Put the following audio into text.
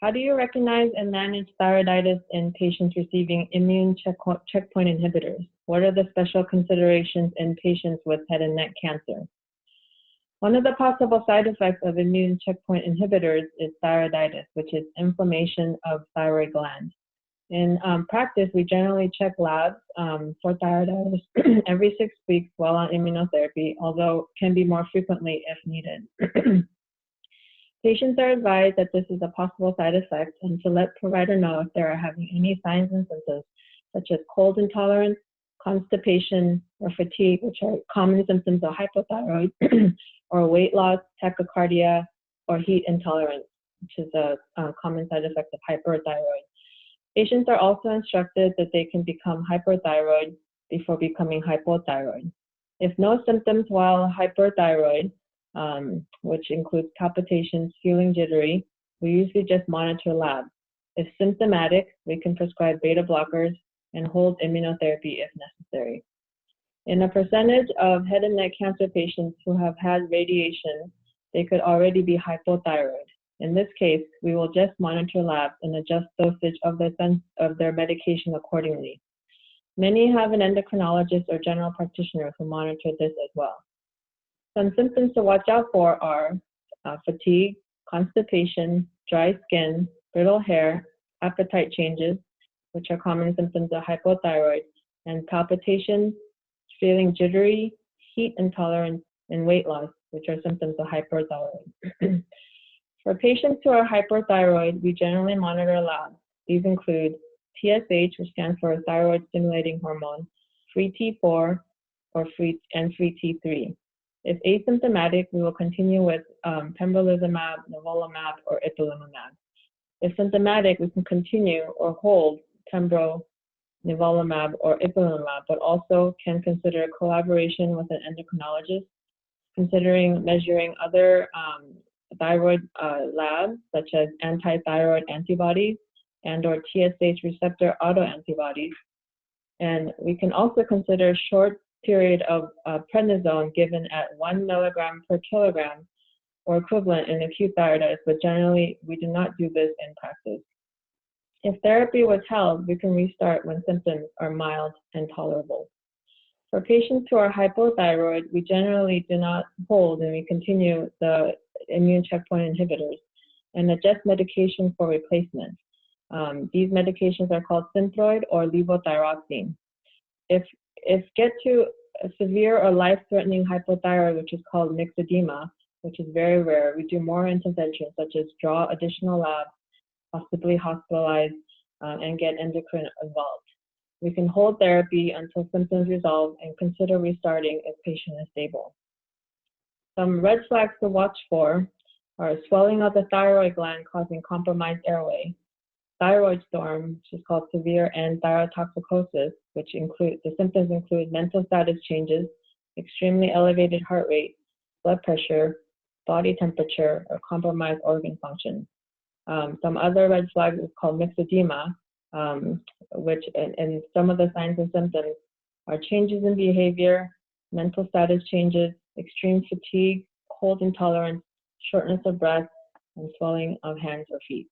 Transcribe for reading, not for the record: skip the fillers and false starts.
How do you recognize and manage thyroiditis in patients receiving immune checkpoint inhibitors? What are the special considerations in patients with head and neck cancer? One of the possible side effects of immune checkpoint inhibitors is thyroiditis, which is inflammation of thyroid gland. In practice, we generally check labs for thyroiditis every 6 weeks while on immunotherapy, although can be more frequently if needed. Patients are advised that this is a possible side effect and to let provider know if they are having any signs and symptoms, such as cold intolerance, constipation, or fatigue, which are common symptoms of hypothyroid, or weight loss, tachycardia, or heat intolerance, which is a common side effect of hyperthyroid. Patients are also instructed that they can become hyperthyroid before becoming hypothyroid. If no symptoms while hyperthyroid, which includes palpitations, feeling jittery, we usually just monitor labs. If symptomatic, we can prescribe beta blockers and hold immunotherapy if necessary. In a percentage of head and neck cancer patients who have had radiation, they could already be hypothyroid. In this case, we will just monitor labs and adjust dosage of their medication accordingly. Many have an endocrinologist or general practitioner who monitor this as well. Some symptoms to watch out for are fatigue, constipation, dry skin, brittle hair, appetite changes, which are common symptoms of hypothyroid, and palpitations, feeling jittery, heat intolerance, and weight loss, which are symptoms of hyperthyroid. For patients who are hyperthyroid, we generally monitor labs. These include TSH, which stands for thyroid stimulating hormone, free T4, and free T3. If asymptomatic, we will continue with pembrolizumab, nivolumab, or ipilimumab. If symptomatic, we can continue or hold pembro, nivolumab, or ipilimumab, but also can consider collaboration with an endocrinologist, considering measuring other thyroid labs, such as anti-thyroid antibodies and/or TSH receptor autoantibodies. And we can also consider short period of prednisone given at 1 milligram per kilogram or equivalent in acute thyroiditis, but generally we do not do this in practice. If therapy was held, we can restart when symptoms are mild and tolerable. For patients who are hypothyroid, we generally do not hold and we continue the immune checkpoint inhibitors and adjust medication for replacement. These medications are called Synthroid or levothyroxine. If get to a severe or life-threatening hypothyroid, which is called myxedema, which is very rare, we do more interventions such as draw additional labs, possibly hospitalize, and get endocrine involved. We can hold therapy until symptoms resolve and consider restarting if patient is stable. Some red flags to watch for are swelling of the thyroid gland causing compromised airway, thyroid storm, which is called severe and thyrotoxicosis, which the symptoms include mental status changes, extremely elevated heart rate, blood pressure, body temperature, or compromised organ function. Some other red flags is called myxedema, which and some of the signs and symptoms are changes in behavior, mental status changes, extreme fatigue, cold intolerance, shortness of breath, and swelling of hands or feet.